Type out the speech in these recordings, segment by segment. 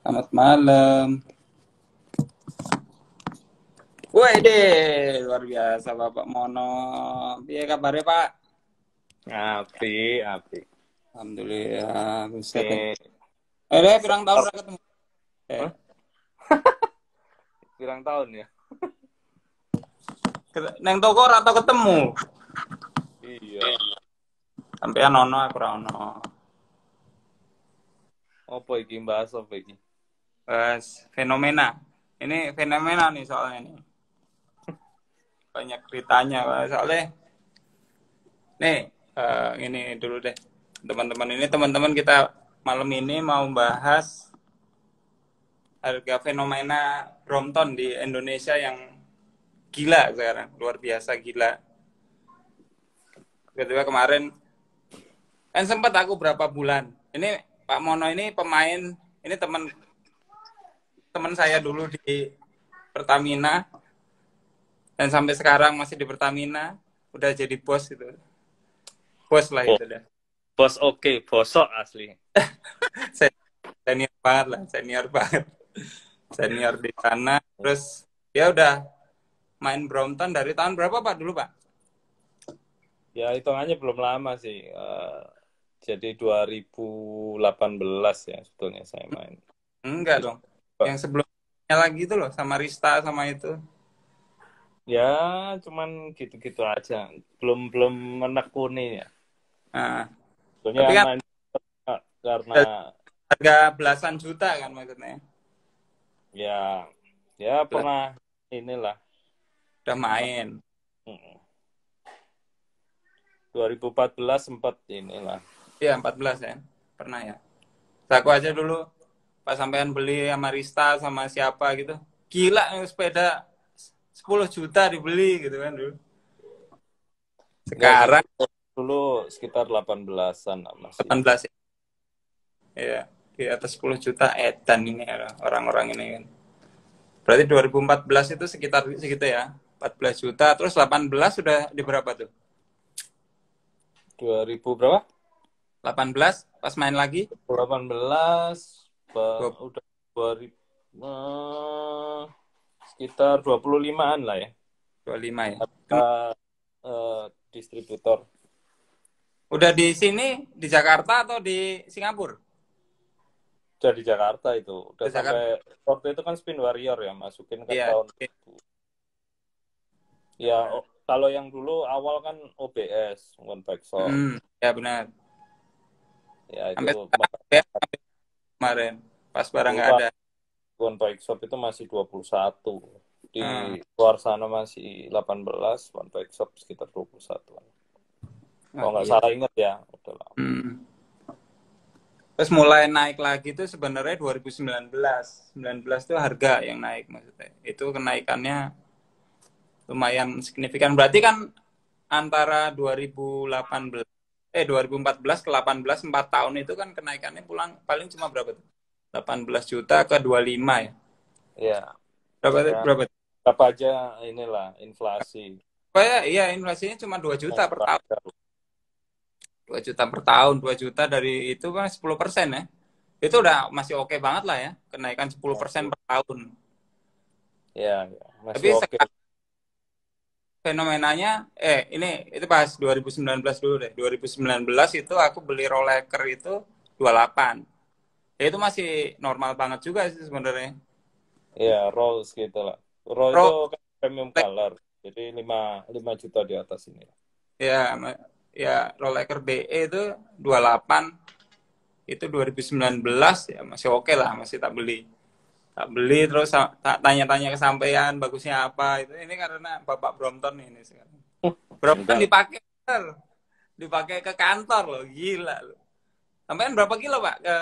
Selamat malam. Wede, luar biasa Bapak Mono. Piye kabarnya Pak? Api. Alhamdulillah, buset. Ini Pirang tahun ra ketemu. Hah? Pirang tahun ya? Neng toko ora tau ketemu. Iya. Sampean ono aku ora ono. Apa iki bahas apa iki? Fenomena. Ini fenomena nih soalnya nih. Banyak ceritanya soalnya. Nih, ini dulu deh. Teman-teman kita malam ini mau bahas harga fenomena Brompton di Indonesia yang gila sekarang, luar biasa gila. Ketika kemarin kan sempat aku berapa bulan. Ini Pak Mono ini pemain, ini teman saya dulu di Pertamina dan sampai sekarang masih di Pertamina, udah jadi bos itu. Bos lah itu dah. Bos oke, bosok asli. Senior banget lah, senior banget. Senior di sana, terus ya udah main Brompton dari tahun berapa Pak dulu Pak? Ya hitungannya belum lama sih. Jadi 2018 ya sebetulnya saya main. Enggak dong. Yang sebelumnya lagi itu loh, sama Rista sama itu. Ya cuman gitu-gitu aja. Belum menekuni ya. Nah, Sebetulnya tapi kan main karena harga belasan juta kan maksudnya. ya pernah inilah. Udah main. 2014 sempat inilah. Iya, 14 ya. Pernah ya. Aku aja dulu pas sampean beli sama Rista sama siapa gitu. Gila sepeda 10 juta dibeli gitu kan dulu. Sekarang gitu. Dulu sekitar 18-an masih. 18 ya. Iya, di atas 10 juta edan ini orang-orang ini kan. Berarti 2014 itu sekitar segitu ya. 14 juta terus 18 sudah di berapa tuh? 2000 berapa? 18 pas main lagi 18 udah 2000 sekitar 25-an lah ya. 25 ya. Distributor. Udah di sini di Jakarta atau di Singapura? Udah di Jakarta itu. Udah Di sampai waktu itu kan Spin Warrior ya, masukin kan Iya. tahun itu. Ya kalau yang dulu awal kan OBS, One Bike Shop. Ya benar. Ya Sampai itu kemarin pas barang nggak ada. One Bike Shop itu masih 21. Di luar sana masih 18, One Bike Shop sekitar 21. Kalau nggak salah ingat ya. Udah lah. Terus mulai naik lagi itu sebenarnya 2019. 19 itu harga yang naik maksudnya. Itu kenaikannya lumayan signifikan. Berarti kan antara 2014 ke 18 4 tahun itu kan kenaikannya paling cuma berapa tuh? 18 juta ke 25 ya. Iya. Berapa? Berapa aja inilah inflasi. Iya, inflasinya cuma 2 juta per tahun. 2 juta per tahun, 2 juta dari itu kan 10% ya. Itu udah masih oke banget lah ya, kenaikan 10% per tahun. Iya, masih tapi oke. Fenomenanya, itu pas 2019 dulu deh. 2019 itu aku beli Rolecker itu 28. Ya, itu masih normal banget juga sih sebenarnya. Iya, Rolls gitu lah. Rolls itu kan premium color, jadi 5 juta di atas ini. Ya Rolecker BE itu 28. Itu 2019 ya masih oke lah, masih tak beli terus tanya-tanya kesampaian bagusnya apa itu. Ini karena Bapak Brompton ini sekarang. Brompton dipakai ke kantor loh, gila loh. Sampean berapa kilo Pak ke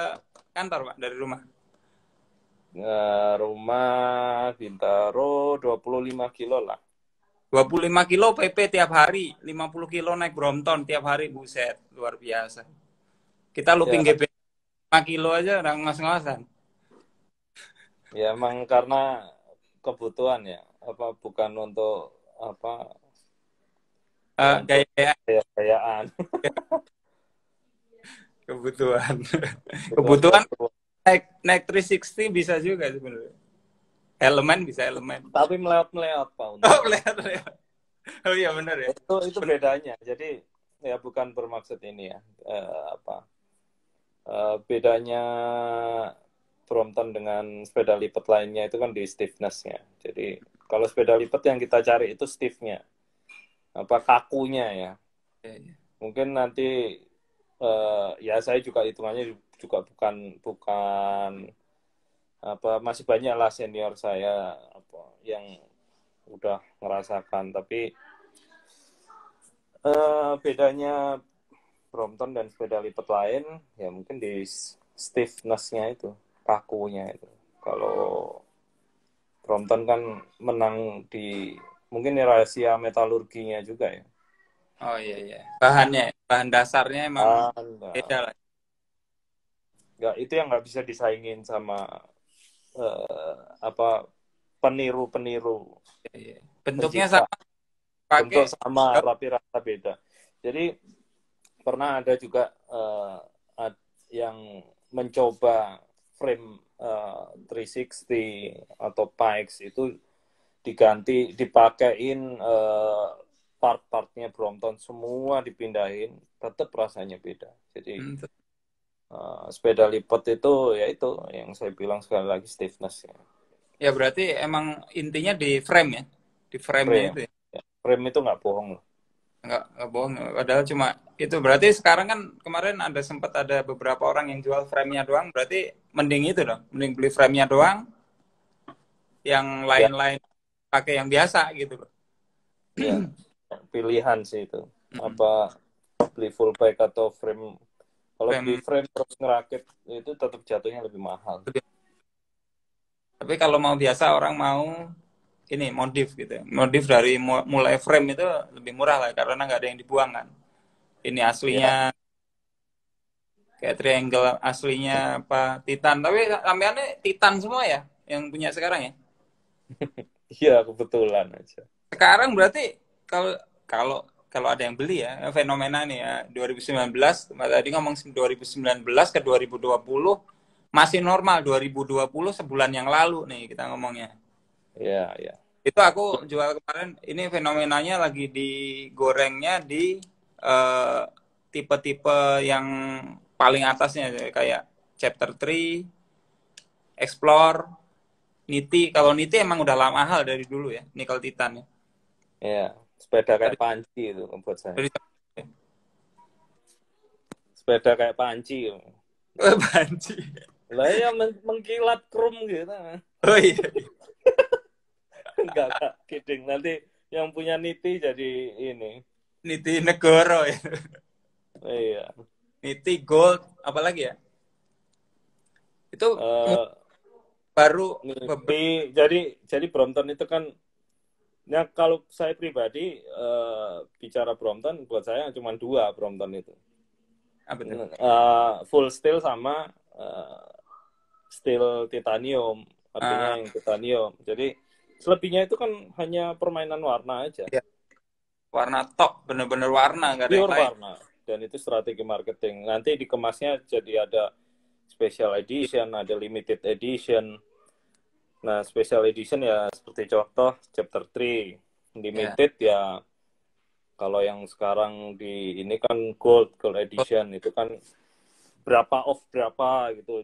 kantor Pak dari rumah? Rumah Bintaro 25 kilo lah. 25 kilo PP tiap hari, 50 kilo naik Brompton tiap hari, buset, luar biasa. Kita looping GP 5 kilo aja udah ngos-ngosan. Ya emang karena kebutuhan ya, bukan untuk gaya-gayaan. Kebutuhan naik 360 bisa juga sebenarnya. Elemen bisa elemen. Tapi meleot-meleot, Pak. Oh, lihat. Oh iya benar ya. Itu bedanya. Jadi ya bukan bermaksud ini ya. Bedanya Brompton dengan sepeda lipat lainnya itu kan di stiffness-nya. Jadi kalau sepeda lipat yang kita cari itu stiff-nya, kakunya ya. Mungkin nanti ya saya juga hitungannya juga bukan masih banyak lah senior saya yang udah ngerasakan, tapi bedanya Brompton dan sepeda lipat lain ya mungkin di stiffness-nya itu, kakunya itu. Kalau Brompton kan menang di mungkin rahasia metalurginya juga ya. Oh iya. Bahan dasarnya emang beda lah. Nggak, itu yang nggak bisa disaingin sama peniru-peniru. Iya. Bentuknya sama, bentuk pakai sama tapi rasa beda. Jadi pernah ada juga yang mencoba frame 360 atau Pikes itu dipakein part-partnya Brompton semua dipindahin, tetap rasanya beda. Jadi sepeda lipat itu ya itu yang saya bilang sekali lagi stiffness ya. Ya berarti emang intinya di frame ya, di frame-nya itu ya. Frame itu nggak bohong loh. Nggak bohong, padahal cuma itu. Berarti sekarang kan kemarin sempat ada beberapa orang yang jual frame-nya doang, berarti mending itu dong, mending beli frame-nya doang, yang lain-lain pakai yang biasa gitu loh. Ya, pilihan sih itu. Beli full bike atau frame. Kalau beli frame terus ngerakit itu tetap jatuhnya lebih mahal. Tapi kalau mau biasa, orang mau ini modif gitu. Modif dari mulai frame itu lebih murah lah, karena nggak ada yang dibuang kan. Ini aslinya kayak triangle aslinya Titan. Tapi sampeannya Titan semua ya yang punya sekarang ya? Iya, kebetulan aja. Sekarang berarti kalau ada yang beli ya, fenomena nih ya, 2019, tadi ngomong 2019 ke 2020 masih normal, 2020 sebulan yang lalu nih kita ngomongnya. Iya. Itu aku jual kemarin, ini fenomenanya lagi digorengnya di tipe-tipe yang paling atasnya, kayak Chapter 3, Explore, Niti. Kalau Niti emang udah lama mahal dari dulu ya, Nickel Titan ya. Iya, sepeda kayak panci itu buat saya. Sepeda kayak panci. Panci. Lah ya mengkilat krum gitu. Oh iya. Enggak kidding. Nanti yang punya Niti jadi ini. Niti Negoro ya. Iya. Niti Gold, apalagi ya? Itu baru Niti, jadi Brompton itu kan ya kalau saya pribadi bicara Brompton, buat saya cuma 2 Brompton itu. Apa itu? Full steel sama steel titanium, artinya yang titanium. Jadi selebihnya itu kan hanya permainan warna aja. Ya. Warna top, bener-bener warna, nggak ada yang lain. Warna. Dan itu strategi marketing. Nanti dikemasnya jadi ada special edition, ada limited edition. Nah, special edition ya seperti contoh Chapter 3. Limited ya kalau yang sekarang ini kan gold edition, itu kan berapa gitu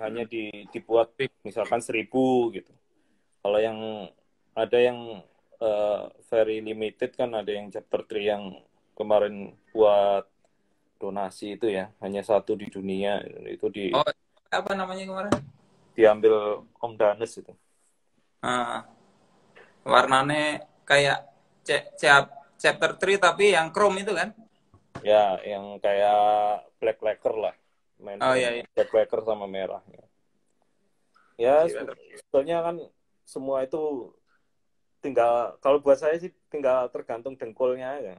hanya dibuat misalkan 1.000 gitu. Kalau yang ada yang very limited kan, ada yang Chapter 3 yang kemarin buat donasi itu ya, hanya 1 di dunia itu apa namanya kemarin? Diambil Om Danes itu. Warnanya kayak Chapter 3 tapi yang chrome itu kan? Ya, yang kayak black lacquer lah. Iya. Black lacquer sama merah. Ya, sebetulnya kan semua itu tinggal, kalau buat saya sih tinggal tergantung dengkulnya ya.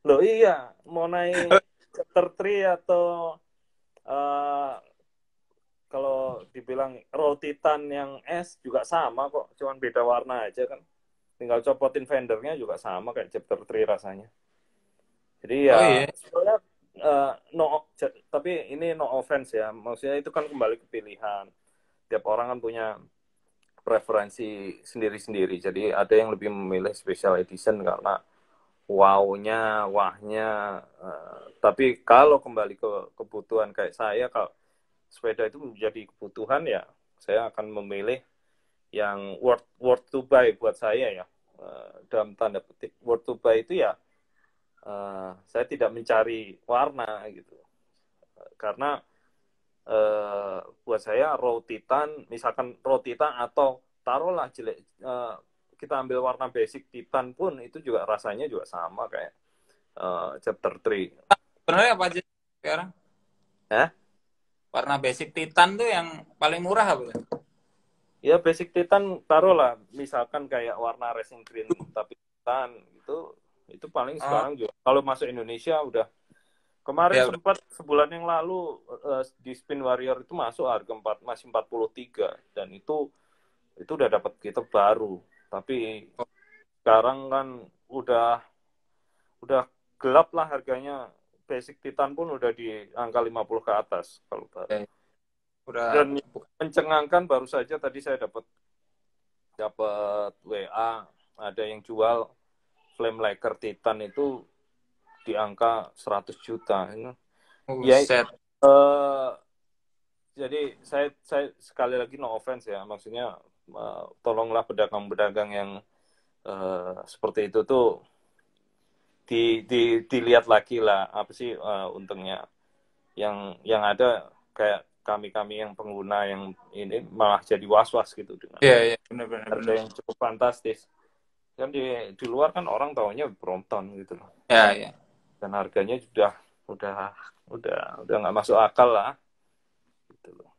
Loh iya, mau naik Chapter 3 atau kalau dibilang Raw Titan yang S juga sama kok, cuman beda warna aja kan. Tinggal copotin fendernya juga sama kayak Chapter 3 rasanya. Jadi ya sebenarnya tapi ini no offense ya, maksudnya itu kan kembali ke pilihan. Tiap orang kan punya preferensi sendiri-sendiri. Jadi ada yang lebih memilih special edition karena wow-nya, wahnya. Tapi kalau kembali ke kebutuhan kayak saya, kalau sepeda itu menjadi kebutuhan ya, saya akan memilih yang worth to buy buat saya ya. Dalam tanda petik worth to buy itu ya, saya tidak mencari warna gitu. Karena buat saya raw titan, misalkan raw titan atau taruhlah jelek, kita ambil warna basic titan pun itu juga rasanya juga sama kayak chapter 3. Sebenarnya apa aja sekarang? Ya, Warna basic Titan tuh yang paling murah apa tuh? ya basic titan taruhlah misalkan kayak warna racing green tapi titan itu paling Oh, sekarang juga kalau masuk Indonesia udah kemarin ya udah. sempat sebulan yang lalu di Spin Warrior itu masuk harga masih 43 dan itu udah dapat kita baru. Tapi sekarang kan udah gelap lah harganya. Basic Titan pun udah di angka 50 ke atas kalau baru. Ya, udah Dan mencengangkan baru saja tadi saya dapat WA ada yang jual Flame Laker Titan itu di angka 100 juta. Ya, set. jadi saya sekali lagi no offense ya, maksudnya tolonglah pedagang-pedagang yang seperti itu tuh dilihat lagi lah apa sih untungnya. Yang ada kayak kami yang pengguna yang ini malah jadi was-was gitu dengan Iya, iya, benar-benar harga benar. yang cukup fantastis. Kan di luar kan orang taunya Brompton gitu loh. Ya, ya. Dan harganya udah udah nggak masuk akal lah gitu loh.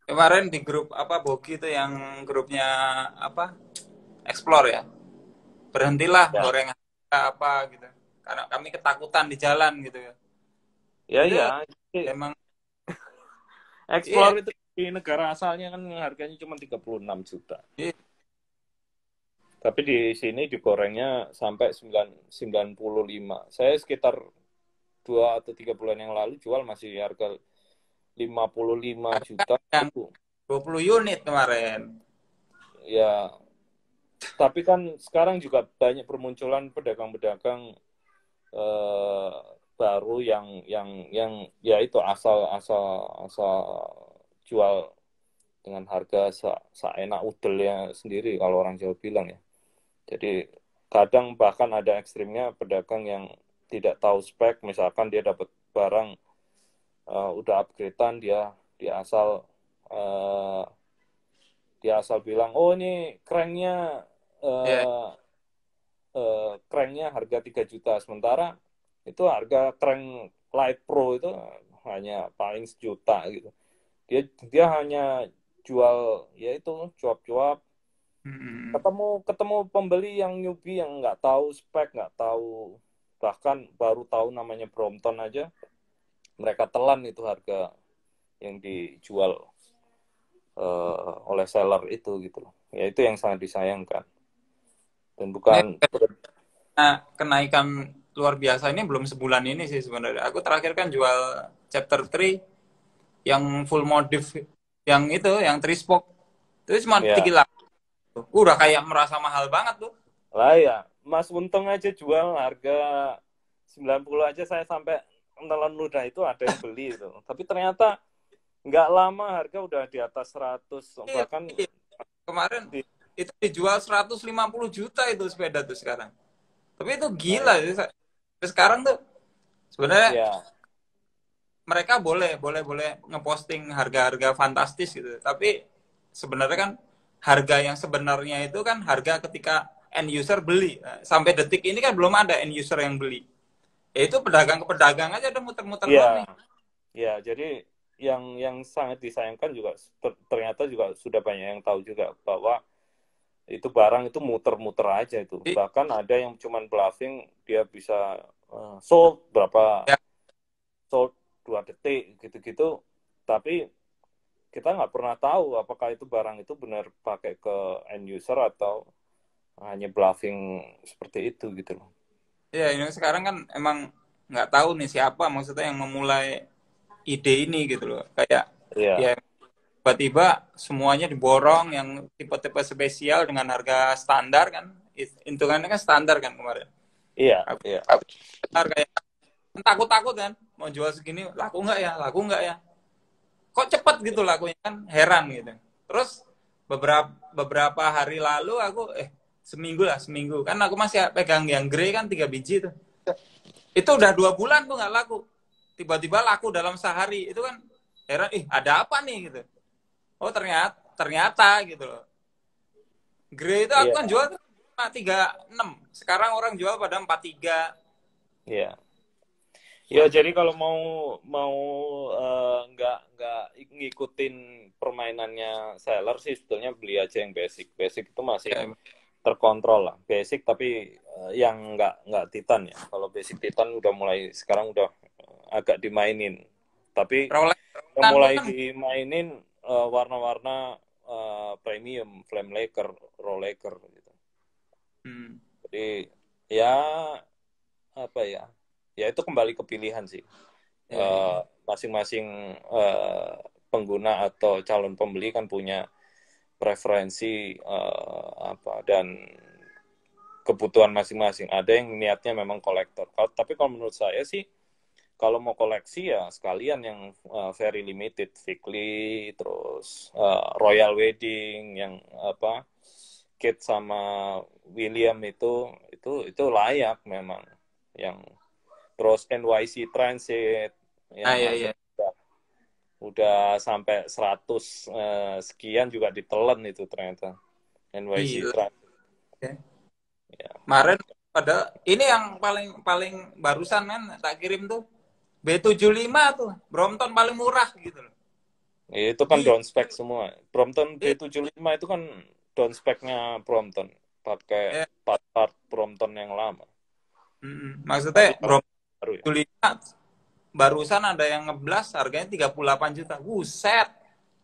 Kemarin di grup apa Bogi itu yang grupnya apa? Explore ya. Berhentilah Ya, goreng apa gitu. Karena kami ketakutan di jalan gitu ya. ya, Itu ya. emang iya, Explore itu di negara asalnya kan harganya cuma 36 juta. iya. Tapi di sini digorengnya sampai 95. Saya sekitar 2 atau 3 bulan yang lalu jual masih harga 55 Ada juta yang itu. 20 unit kemarin. Ya, tapi kan sekarang juga banyak bermunculan pedagang-pedagang eh, baru yang ya itu asal jual dengan harga seenak udelnya sendiri kalau orang Jawa bilang ya. Jadi kadang bahkan ada ekstrimnya pedagang yang tidak tahu spek, misalkan dia dapat barang udah upgradean dia asal uh, dia asal bilang oh ini Ya, cranknya harga 3 juta sementara itu harga crank Light Pro itu hanya paling 1 juta gitu. Dia hanya jual ya itu cuap-cuap. hmm. Ketemu pembeli yang newbie yang nggak tahu spek, nggak tahu, bahkan baru tahu namanya Brompton aja mereka telan itu harga yang dijual oleh seller itu gitu loh. Ya itu yang sangat disayangkan dan Ini bukan kenaikan luar biasa ini belum sebulan ini sih sebenarnya. Aku terakhir kan jual chapter 3 yang full modif yang itu yang three spoke itu cuma ya 3 udah kayak merasa mahal banget tuh. lah ya Mas Untung aja jual harga 90 aja saya sampai menelan ludah itu ada yang beli itu. Tapi ternyata nggak lama harga udah di atas 100 bahkan Kemarin di itu dijual 150 juta itu sepeda tuh sekarang. Tapi itu nah gila itu sih. Sekarang tuh sebenarnya ya mereka boleh ngeposting harga-harga fantastis gitu. Tapi sebenarnya kan harga yang sebenarnya itu kan harga ketika end user beli. Sampai detik ini kan belum ada end user yang beli. Ya itu pedagang ke pedagang aja udah muter-muter doang ya nih. ya jadi yang sangat disayangkan juga ternyata juga sudah banyak yang tahu juga bahwa itu barang itu muter-muter aja itu. Jadi, Bahkan ada yang cuman bluffing dia bisa sold berapa ya, sold 2 detik gitu-gitu. Tapi kita nggak pernah tahu apakah itu barang itu benar pakai ke end user atau hanya bluffing seperti itu gitu loh. ya ini sekarang kan emang nggak tahu nih siapa maksudnya yang memulai ide ini gitu loh. Kayak Iya, ya tiba-tiba semuanya diborong yang tipe-tipe spesial dengan harga standar kan. Hitungannya kan standar kan kemarin. iya, Aku iya, kayak takut-takut kan mau jual segini laku nggak ya kok cepet gitu lakunya kan heran gitu terus beberapa hari lalu aku seminggu kan aku masih pegang yang grey kan 3 biji tuh itu udah 2 bulan tuh nggak laku tiba-tiba laku dalam sehari itu kan heran ada apa nih gitu oh ternyata gitu loh grey itu aku iya, kan jual tuh 36 sekarang orang jual pada 43 iya. Ya, jadi kalau mau mau nggak ngikutin permainannya seller sih sebetulnya beli aja yang basic. Basic itu masih ya, terkontrol lah. Basic tapi yang nggak Titan ya. Kalau basic Titan udah mulai sekarang udah agak dimainin. Tapi Rolex yang kan tuh mulai kan dimainin warna-warna premium, flame lacquer, raw lacquer gitu. hmm, Jadi ya apa ya? Ya itu kembali ke pilihan sih. ya, ya. Masing-masing pengguna atau calon pembeli kan punya preferensi apa dan kebutuhan masing-masing. Ada yang niatnya memang kolektor. Tapi kalau menurut saya sih kalau mau koleksi ya sekalian yang very limited, Vickley, terus Royal Wedding yang apa Kate sama William itu layak memang yang terus NYC Transit Ah, yang ya, harga ya. udah sampai 100 sekian juga ditelan itu ternyata NYC Gila. Transit Ya. ya. Kemarin pada ini yang paling paling barusan kan tak kirim tuh B75 tuh Brompton paling murah gitu loh. Itu kan Di down spec semua. Brompton B75 itu kan down spec-nya Brompton. Pakai eh, part-part Brompton yang lama. Tapi maksudnya kalau Brompton baru ya. 75 barusan ada yang ngeblas harganya 38 juta. Buset.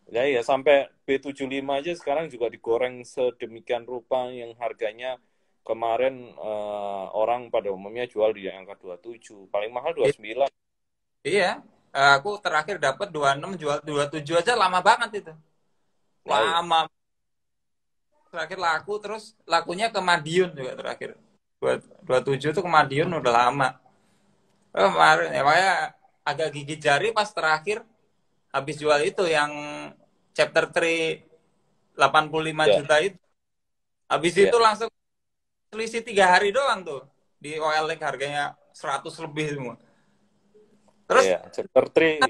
Ya, ya sampai B75 aja sekarang juga digoreng sedemikian rupa yang harganya kemarin orang pada umumnya jual di angka 27. Paling mahal 29. Iya. Aku terakhir dapat 26 jual 27 aja lama banget itu. Ya, ya. Lama terakhir laku terus lakunya ke Madiun juga terakhir. 27 tuh ke Madiun udah lama. Kemarin ya makanya agak gigit jari pas terakhir habis jual itu yang chapter 3 85 Ya, juta itu. Habis ya. itu langsung selisih 3 hari doang tuh di OLX harganya 100 lebih semua. Terus Ya, chapter 3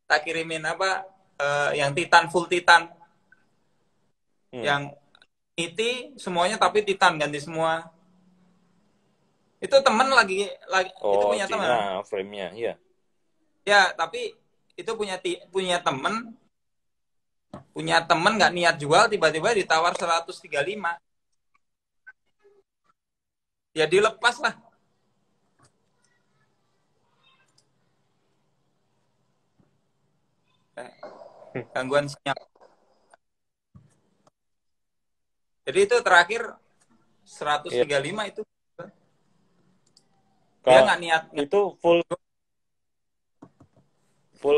tak kirimin apa yang Titan full Titan hmm. yang IT semuanya tapi Titan ganti semua. Itu temen lagi itu Oh, punya teman. Cina frame-nya. Ya. Ya, tapi itu punya temen nggak niat jual tiba-tiba ditawar 135 ya dilepas lah gangguan sinyal jadi itu terakhir Ya. 135 itu dia Kak, nggak niat itu full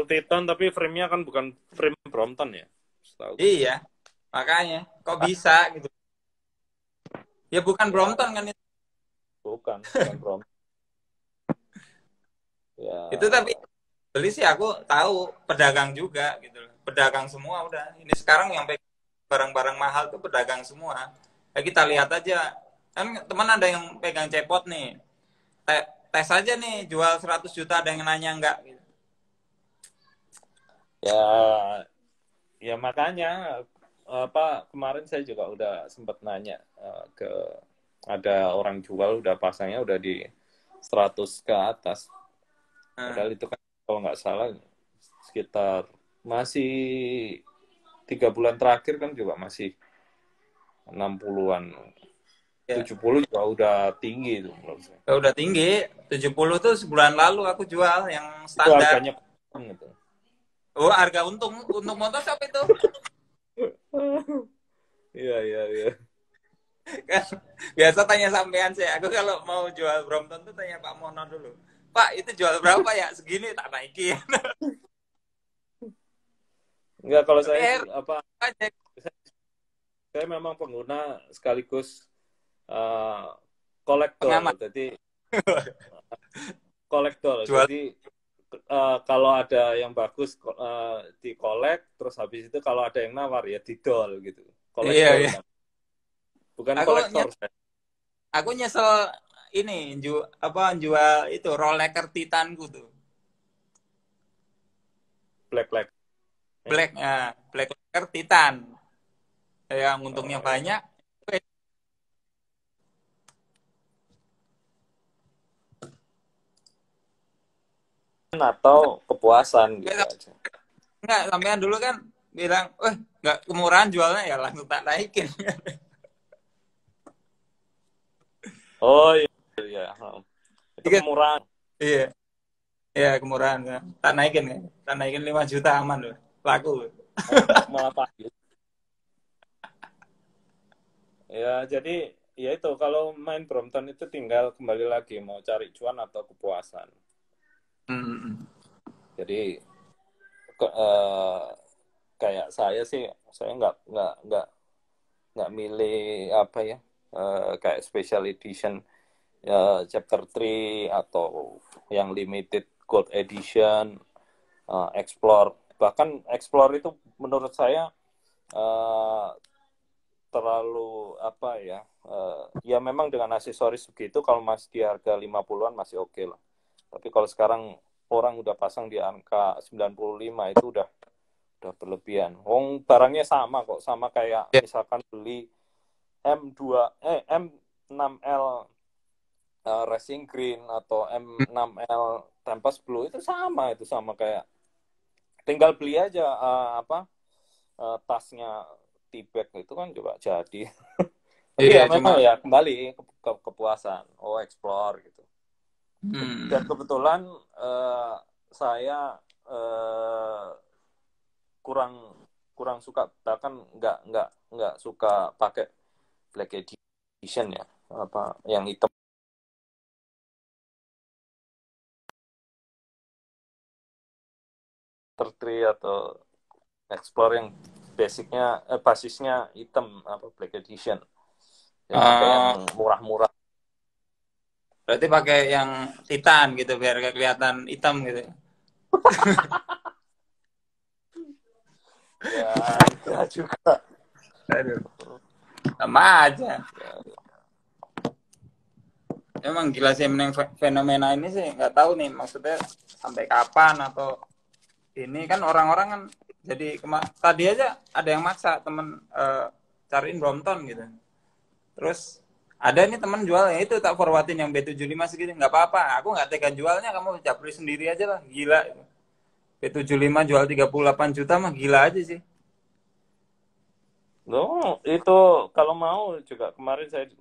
Titan tapi frame-nya kan bukan frame Brompton ya. Setahu. iya makanya kok bisa gitu ya bukan Ya, Brompton kan bukan Brompton. Ya, itu tapi beli sih aku tahu pedagang juga gitu loh pedagang semua udah ini sekarang yang barang-barang mahal tuh pedagang semua ya kita lihat aja kan teman ada yang pegang cepot nih tes aja nih jual 100 juta ada yang nanya enggak gitu. ya, ya makanya apa kemarin saya juga udah sempat nanya ke ada orang jual udah pasangnya udah di 100 ke atas. Padahal itu kan kalau nggak salah sekitar masih 3 bulan terakhir kan juga masih 60-an. Ya. 70 juga udah tinggi itu menurut saya. Ya udah tinggi 70 tuh sebulan lalu aku jual yang Itu standar harganya gitu. oh harga untung motor siapa itu Iya, iya, iya. kan biasa tanya sampean sih aku kalau mau jual Brompton tuh tanya Pak Mono dulu Pak itu jual berapa ya? Segini tak naikin. Enggak, kalau Tapi saya sih heran apa, aja. saya memang pengguna sekaligus kolektor. Pengamat Jadi kolektor. jual. Jadi kalau ada yang bagus dikolek, terus habis itu kalau ada yang nawar ya didol gitu. Iya, Kolektor iya. kan, bukan Aku kolektor. aku nyesel ini jual itu Rolex Titanku tuh. Black black. Ya. Black Rolex Titan. Yang untungnya Oh, ya. banyak. Atau kepuasan gitu aja. Enggak, sampean dulu kan bilang, nggak kemurahan jualnya ya langsung tak naikin. Oh iya, iya. Itu Iya, kemurahan. iya, iya kemurahan kan. Tak naikin ya. Tak naikin 5 juta aman loh. Laku. Malah pagi. Ya, jadi ya itu kalau main Brompton itu tinggal kembali lagi mau cari cuan atau kepuasan. Hmm. Jadi kayak saya sih, saya nggak milih apa ya, kayak special edition chapter 3 atau yang limited gold edition, explore. Bahkan explore itu menurut saya uh, terlalu apa ya, ya memang dengan aksesoris begitu kalau masih di harga 50-an masih oke lah. Tapi kalau sekarang orang udah pasang di angka 95 itu udah berlebihan. Wong barangnya sama kok, sama kayak Ya. misalkan beli M6L Racing Green atau M6L Tempest Blue itu sama kayak tinggal beli aja tasnya T-bag itu kan juga jadi. Tapi Iya, ya cuma memang ya kembali ke kepuasan, explore gitu. Dan hmm. kebetulan saya kurang kurang suka, bahkan nggak suka pakai black edition ya, apa yang hitam tertri atau explore yang basisnya hitam, apa black edition. Saya pakai yang Oh, murah-murah. berarti pakai yang Titan gitu biar gak kelihatan hitam gitu. Ya enggak juga. Aduh, sama aja. Emang gila sih meneng fenomena ini sih nggak tahu nih maksudnya sampai kapan atau ini kan orang-orang kan jadi tadi aja ada yang maksa temen cariin Brompton gitu. Terus ada nih temen jual ya itu tak forwardin yang B75 segini nggak apa-apa. Aku nggak tega jualnya kamu japri sendiri aja lah gila. B75 jual 38 juta mah gila aja sih. No, itu kalau mau juga kemarin saya 2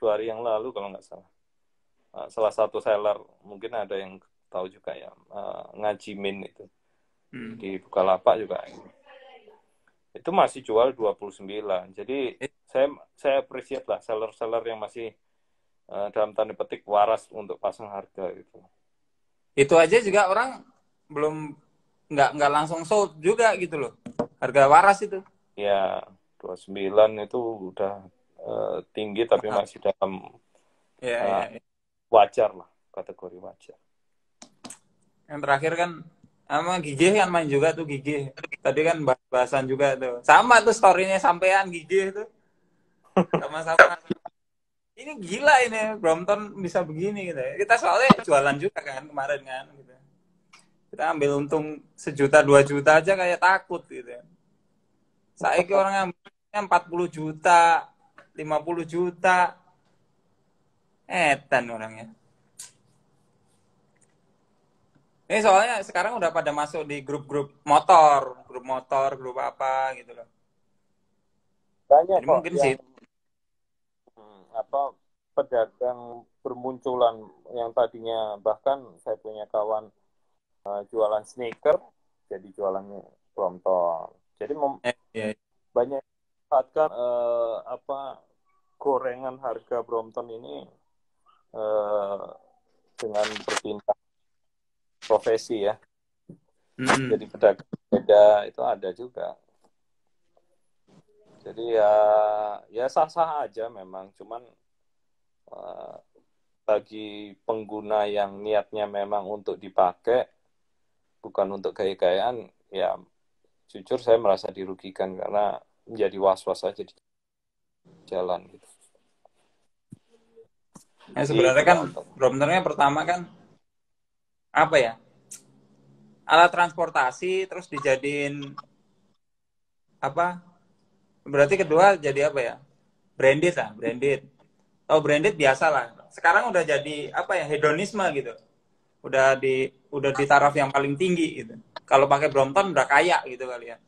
hari yang lalu kalau nggak salah, salah satu seller mungkin ada yang tahu juga ya, Ngajimin itu Hmm. di Bukalapak juga itu masih jual 29. Jadi saya appreciate lah seller-seller yang masih dalam tanda petik waras untuk pasang harga gitu. Itu aja juga orang belum nggak langsung sold juga gitu loh. Harga waras itu. Ya 29 itu udah tinggi tapi Mahal. masih dalam Ya, uh, ya, ya. wajar lah, kategori wajar. Yang terakhir kan sama Gigih kan main juga tuh Gigih. Tadi kan bahasan juga tuh. Sama tuh story-nya sampean Gigih tuh. Sama-sama. Ini gila ini Brompton bisa begini gitu. Kita soalnya jualan juga kan kemarin kan gitu. Kita ambil untung 1 juta 2 juta aja kayak takut gitu. Saya ke orang ambilnya 40 juta, 50 juta. Edan orangnya. Ini soalnya sekarang udah pada masuk di grup motor, grup apa gitu loh. Banyak Jadi kok mungkin yang sih, apa pedagang bermunculan yang tadinya, bahkan saya punya kawan jualan sneaker jadi jualannya Brompton. Jadi ya, banyak manfaatkan apa gorengan harga Brompton ini, eh, dengan berpindah profesi ya. Hmm. Jadi pedagang sepeda itu ada juga. Jadi ya sah-sah aja memang, cuman bagi pengguna yang niatnya memang untuk dipakai, bukan untuk gaya-gayaan, ya jujur saya merasa dirugikan karena menjadi was-was aja di jalan gitu. Ya sebenarnya Itu kan Pak. Bromptonnya pertama kan apa ya? Alat transportasi terus dijadiin apa? Berarti kedua jadi apa ya? Branded lah, branded. Oh, branded biasa lah. Sekarang udah jadi apa ya? Hedonisme gitu. Udah di taraf yang paling tinggi gitu. Kalau pakai Brompton udah kaya gitu kali ya.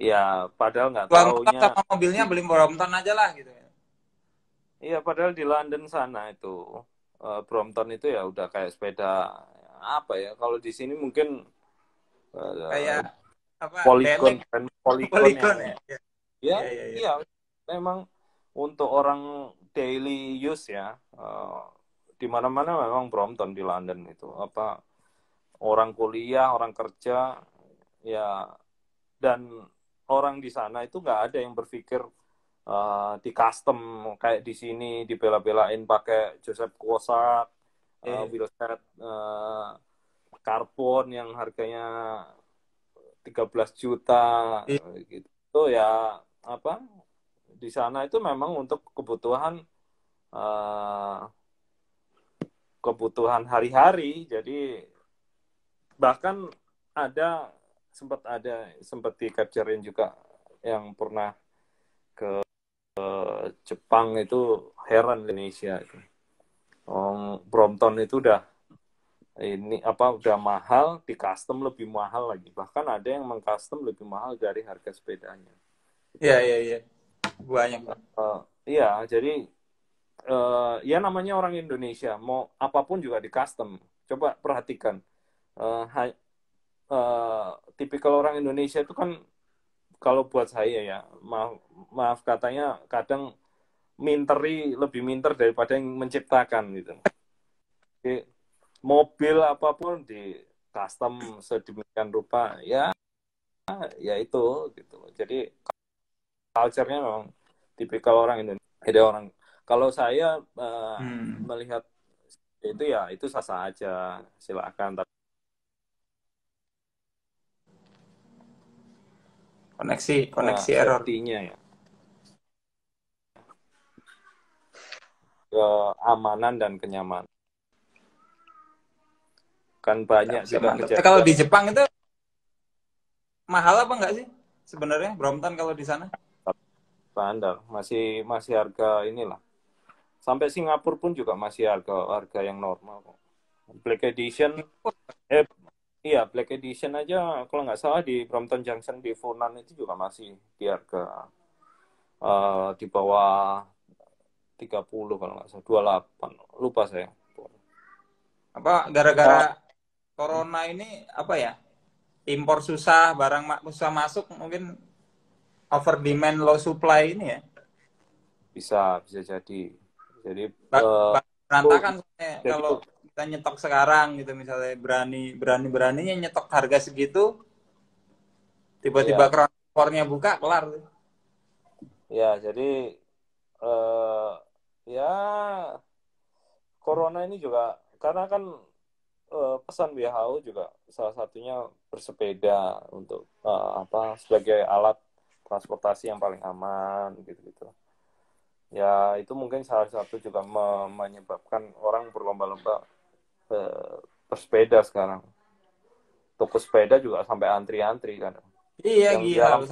Ya, padahal nggak Jual motor taunya sama mobilnya beli Brompton aja lah gitu. iya, padahal di London sana itu Brompton itu ya udah kayak sepeda apa ya? Kalau di sini mungkin Kayak uh, apa? Polygon Delek, dan Polygon yang Polygon ya. ya Iya, iya, iya. iya memang untuk orang daily use ya di mana-mana memang Brompton di London itu apa orang kuliah, orang kerja ya dan orang di sana itu nggak ada yang berpikir di custom kayak di sini dibela-belain pakai Joseph Kwosak, Iya. wheelset karbon yang harganya 13 juta Iya. gitu. Itu ya apa? Di sana itu memang untuk uh, kebutuhan hari-hari. Jadi bahkan sempat di capturein juga yang pernah ke Jepang itu heran Indonesia itu. Brompton itu udah mahal, di custom lebih mahal lagi. Bahkan ada yang mengcustom lebih mahal dari harga sepedanya. Iya, iya, iya. Banyak. Iya, jadi ya namanya orang Indonesia, mau apapun juga di custom. Coba perhatikan, uh, tipikal orang Indonesia itu kan kalau buat saya ya, maaf katanya kadang lebih minter daripada yang menciptakan gitu. Jadi, mobil apapun di custom sedemikian rupa ya itu gitu. Jadi culture-nya memang tipikal orang Indonesia. Jadi orang kalau saya melihat itu ya itu sah-sah aja, silakan. Tapi Koneksi error. safety-nya ya, keamanan dan kenyamanan. Kan banyak Siap, juga mantap. Kalau kejadian di Jepang itu mahal apa enggak sih sebenarnya Brompton kalau di sana? standar, masih masih harga inilah. Sampai Singapura pun juga masih harga harga yang normal kok. Black Edition, eh iya Black Edition aja kalau nggak salah di Brompton Junction di Funan itu juga masih di harga di bawah 30 kalau nggak salah 28 lupa saya. Apa gara-gara corona ini apa ya? Impor susah, barang susah masuk, mungkin over demand low supply ini ya. Bisa jadi uh, Berantakan soalnya jadi kalau kita nyetok sekarang gitu misalnya beraninya nyetok harga segitu, tiba-tiba ya keran impornya buka kelar tuh. jadi uh, ya corona ini juga karena kan pesan WHO juga salah satunya bersepeda untuk apa sebagai alat transportasi yang paling aman gitu-gitu. Ya itu mungkin salah satu juga menyebabkan orang berlomba-lomba bersepeda sekarang. Toko sepeda juga sampai antri-antri kan. Iya Yang di gila alam lu.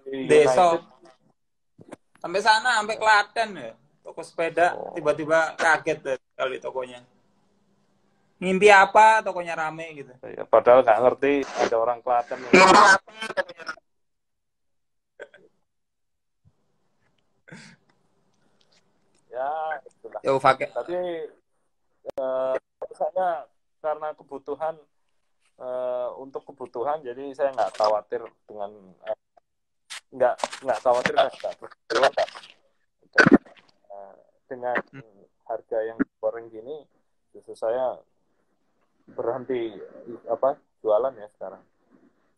di Deso United sampai sana sampai Klaten ya. Toko sepeda oh, tiba-tiba kaget deh kali tokonya. Ngimpi apa tokonya rame gitu. ya, padahal nggak ngerti ada orang Klaten yang ya itulah. Yo pakai. Tapi saya karena kebutuhan untuk kebutuhan jadi saya nggak khawatir dengan nggak nggak khawatir kan nggak dengan harga yang goreng gini Justru saya berhenti jualan ya sekarang.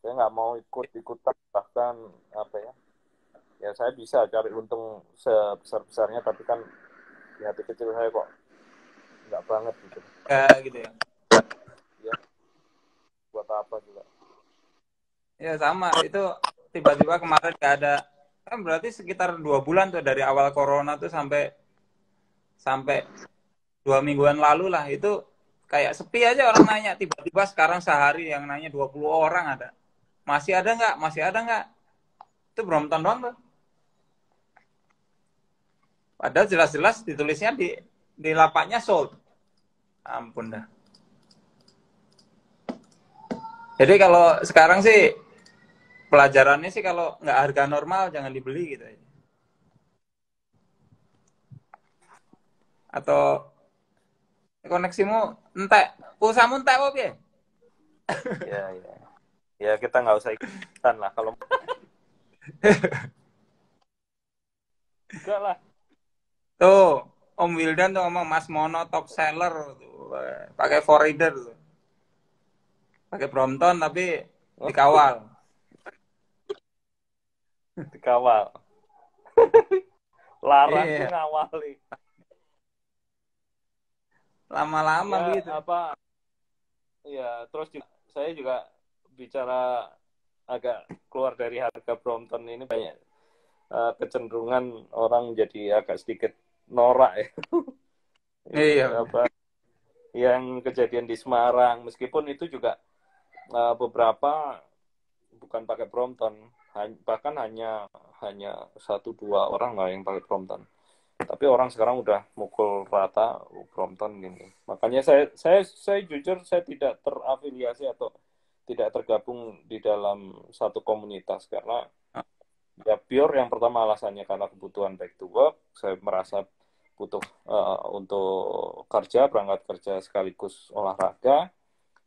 Saya nggak mau ikut-ikutan, bahkan apa ya, ya saya bisa cari untung sebesar-besarnya, tapi kan di hati kecil saya kok nggak banget gitu. Ya gitu ya. Ya, buat apa juga. Ya sama, itu tiba-tiba kemarin nggak ada, kan berarti sekitar 2 bulan tuh dari awal corona tuh sampai sampai 2 mingguan lalu lah, itu kayak sepi aja orang nanya. Tiba-tiba sekarang sehari yang nanya 20 orang ada. Masih ada nggak? Masih ada nggak? Itu Brompton doang tuh. Padahal jelas-jelas ditulisnya di lapaknya sold. Ampun dah. Jadi kalau sekarang sih pelajarannya sih kalau nggak harga normal jangan dibeli gitu aja. Atau koneksimu entek, pulsamu entek apa ya? Ya, ya. Ya kita nggak usah ikutan lah kalau enggak lah. Tuh, Om Wildan tuh ngomong Mas Mono top seller tuh. Pakai forrider tuh. Pakai Brompton tapi dikawal. Dikawal. Larang tuh Iya, ngawali. lama-lama Ya begitu. apa, ya terus juga, saya juga bicara agak keluar dari harga Brompton ini, banyak kecenderungan orang jadi agak sedikit norak ya. Ini Iya, apa yang kejadian di Semarang, meskipun itu juga beberapa bukan pakai Brompton, bahkan hanya hanya 1-2 orang lah yang pakai Brompton. Tapi orang sekarang udah mukul rata Brompton gini. Makanya saya jujur saya tidak terafiliasi atau tidak tergabung di dalam satu komunitas, karena ya pure yang pertama alasannya karena kebutuhan back to work. Saya merasa butuh untuk kerja, berangkat kerja sekaligus olahraga.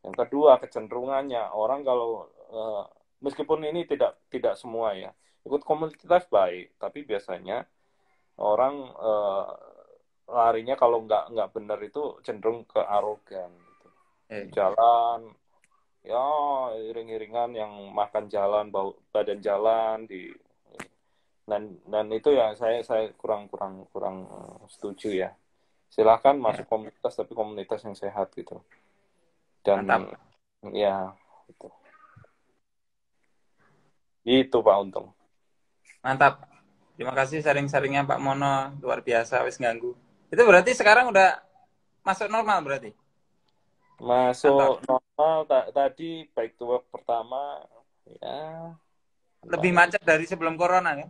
Yang kedua, kecenderungannya orang kalau meskipun ini tidak semua ya, ikut komunitas baik, tapi biasanya orang larinya kalau nggak benar itu cenderung ke arogan gitu. Di iya. jalan ya iring-iringan yang makan jalan, bau badan jalan di, dan itu ya saya kurang kurang kurang setuju ya. Silahkan Ya, masuk komunitas, tapi komunitas yang sehat gitu. Dan mantap, ya itu. Itu Pak Untung. mantap. Terima kasih sharing-sharingnya Pak Mono, luar biasa, wis ganggu. Itu berarti sekarang udah masuk normal berarti kantor. Masuk normal tadi back to work pertama ya Lebih lumayan. macet dari sebelum corona kan?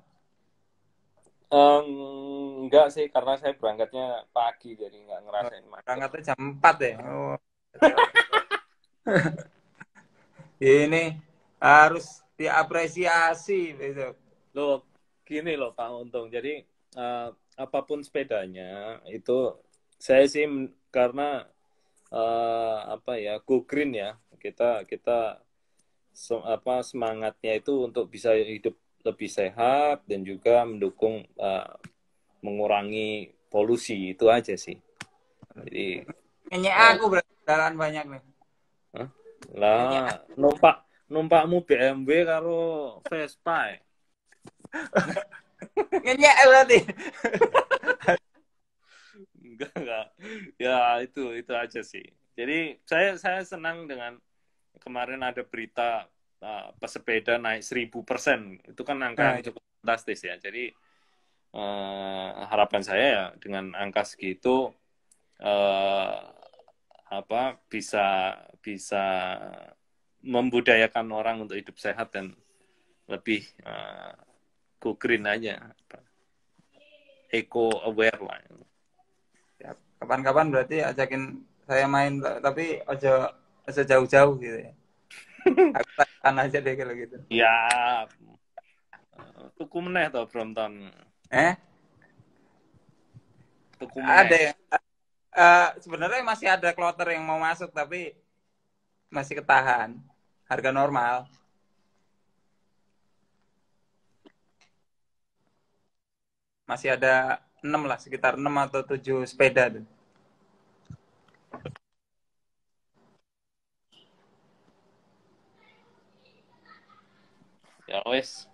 Enggak sih, karena saya berangkatnya pagi jadi nggak Oh, ngerasain macet. berangkatnya jam 4 ya. Oh, betul. Ini harus diapresiasi besok. Loh, gini loh Pak Untung. Jadi apapun sepedanya itu saya sih karena apa ya, go green ya. Kita kita semangatnya itu untuk bisa hidup lebih sehat dan juga mendukung mengurangi polusi, itu aja sih. Jadi Ngenyek ya, aku berarti jalan banyak nih. huh? Ngenyek Lah numpakmu BMW karo Vespa ya? ngenyek berarti. Enggak. Ya itu aja sih. Jadi saya senang dengan kemarin ada berita pesepeda naik 1000%. Itu kan angka Nah, yang cukup fantastis ya. Jadi harapan saya ya dengan angka segitu eh, bisa bisa membudayakan orang untuk hidup sehat dan lebih go green aja, eco aware lah. siap. Kapan-kapan berarti ajakin saya main, tapi ojo ojo jauh-jauh gitu ya. Aku tanyakan aja deh kalau gitu. Ya, tuku meneh to Brompton. Eh, Tuku ada meneh. yang sebenarnya masih ada kloter yang mau masuk tapi masih ketahan harga normal. Masih ada 6 lah, sekitar 6 atau 7 sepeda tuh. Ya wes.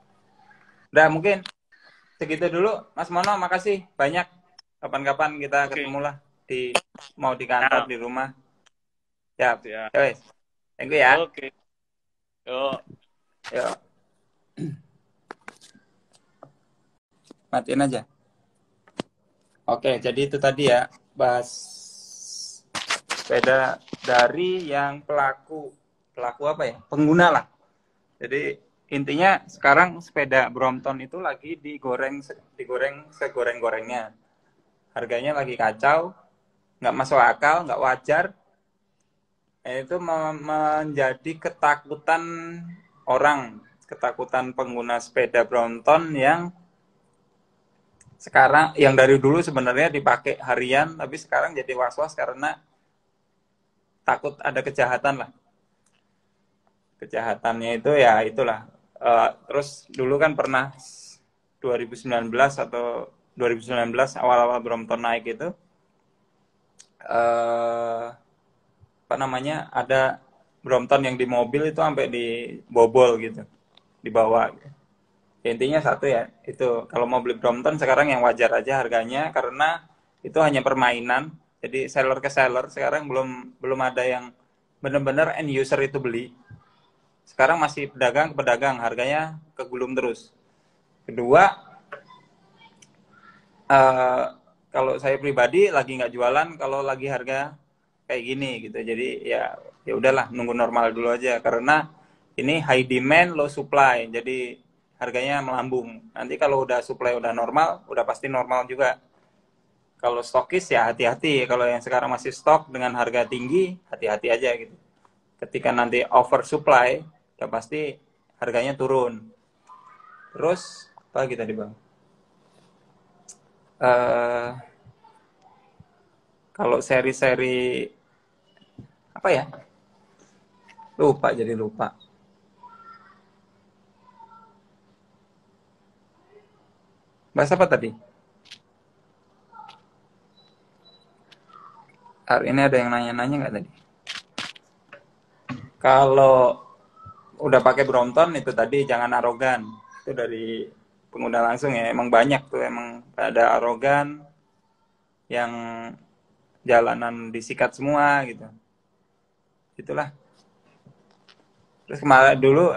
Udah mungkin segitu dulu Mas Mono, makasih banyak. Kapan-kapan kita Oke. ketemu lah mau di kantor, Siap. di rumah. Siap. Siap. Ya wes. Thank you ya. Oke. Yuk. Yuk, matiin aja. Oke, jadi itu tadi ya, bahas sepeda dari yang pelaku apa ya? Pengguna lah. Jadi intinya sekarang sepeda Brompton itu lagi digoreng segoreng-gorengnya. Harganya lagi kacau, nggak masuk akal, nggak wajar. Itu menjadi ketakutan orang, ketakutan pengguna sepeda Brompton yang sekarang, yang dari dulu sebenarnya dipakai harian, tapi sekarang jadi was-was karena takut ada kejahatan lah. Kejahatannya itu ya itulah. Terus dulu kan pernah 2019 atau 2019 awal-awal Brompton naik itu, apa namanya, ada Brompton yang di mobil itu sampai dibobol gitu, dibawa. Ya, intinya satu ya, itu kalau mau beli Brompton sekarang yang wajar aja harganya, karena itu hanya permainan. Jadi seller ke seller sekarang belum ada yang benar-benar end user itu beli. Sekarang masih pedagang ke pedagang, harganya kegulung terus. Kedua, eh, kalau saya pribadi lagi nggak jualan kalau lagi harga kayak gini gitu. Jadi ya udahlah, nunggu normal dulu aja, karena ini high demand low supply. Jadi harganya melambung. Nanti kalau udah supply udah normal, udah pasti normal juga. Kalau stokis ya hati-hati. Kalau yang sekarang masih stok dengan harga tinggi, hati-hati aja gitu. Ketika nanti over supply, udah pasti harganya turun. Terus apa lagi tadi bang? Eh Kalau seri-seri apa ya? Lupa, jadi lupa. Bahas apa tadi? Hari ini ada yang nanya-nanya nggak tadi? Kalau udah pakai Brompton itu tadi jangan arogan. Itu dari pengguna langsung ya. Emang banyak tuh, emang ada arogan yang jalanan disikat semua gitu. Itulah. Terus kemarin dulu,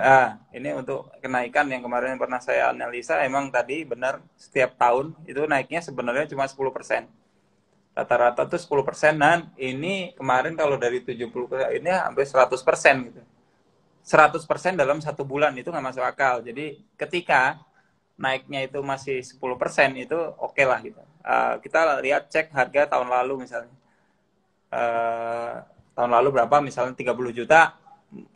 ini untuk kenaikan yang kemarin pernah saya analisa, emang tadi benar setiap tahun itu naiknya sebenarnya cuma 10%. Rata-rata tuh 10%, dan ini kemarin kalau dari 70% ini hampir 100% gitu. 100% dalam 1 bulan itu nggak masuk akal. Jadi ketika naiknya itu masih 10% itu oke lah gitu. Kita lihat, cek harga tahun lalu misalnya. Uh, Tahun lalu berapa, misalnya 30 juta.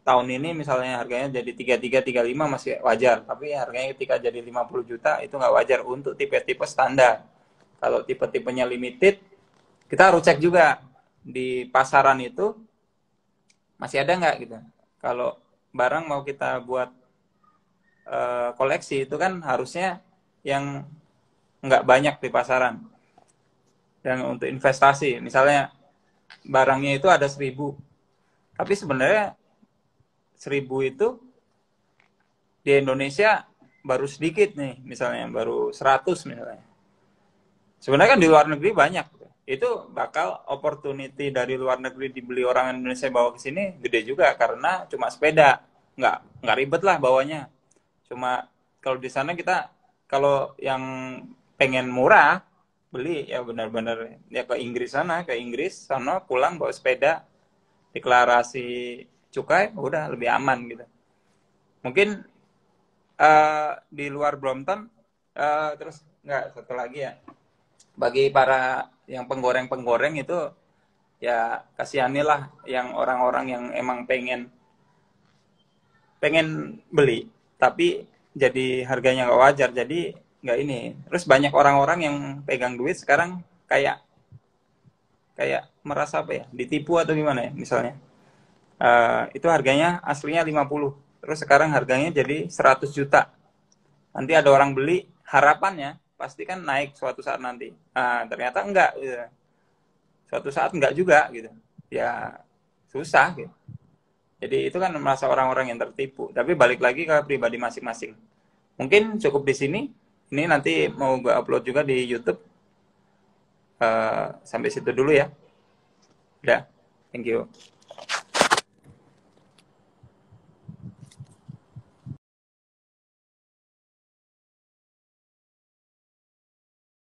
Tahun ini misalnya harganya jadi 33, 35 masih wajar. Tapi harganya ketika jadi 50 juta itu nggak wajar untuk tipe-tipe standar. Kalau tipe-tipenya limited, kita harus cek juga di pasaran itu masih ada nggak gitu. Kalau barang mau kita buat koleksi itu kan harusnya yang nggak banyak di pasaran. Dan untuk investasi, misalnya barangnya itu ada 1.000, tapi sebenarnya 1.000 itu di Indonesia baru sedikit nih, misalnya baru 100 misalnya. Sebenarnya kan di luar negeri banyak. Itu bakal opportunity dari luar negeri dibeli orang Indonesia bawa ke sini gede juga, karena cuma sepeda, nggak ribet lah bawanya. Cuma kalau di sana kita, kalau yang pengen murah beli ya benar-benar ya ke Inggris sana pulang bawa sepeda, deklarasi cukai, udah lebih aman gitu. Mungkin di luar Brompton, terus nggak, satu lagi ya, bagi para yang penggoreng-penggoreng itu ya kasihanilah yang orang-orang yang emang pengen beli tapi jadi harganya nggak wajar, jadi nggak ini. Terus banyak orang-orang yang pegang duit sekarang kayak kayak merasa apa ya, ditipu atau gimana ya, misalnya itu harganya aslinya 50, terus sekarang harganya jadi 100 juta. Nanti ada orang beli, harapannya pasti kan naik suatu saat nanti. Ternyata enggak gitu. Suatu saat enggak juga gitu. Ya susah gitu. Jadi itu kan merasa orang-orang yang tertipu. Tapi balik lagi ke pribadi masing-masing. Mungkin cukup di sini. Ini nanti mau gue upload juga di YouTube. Sampai situ dulu ya. Udah, thank you.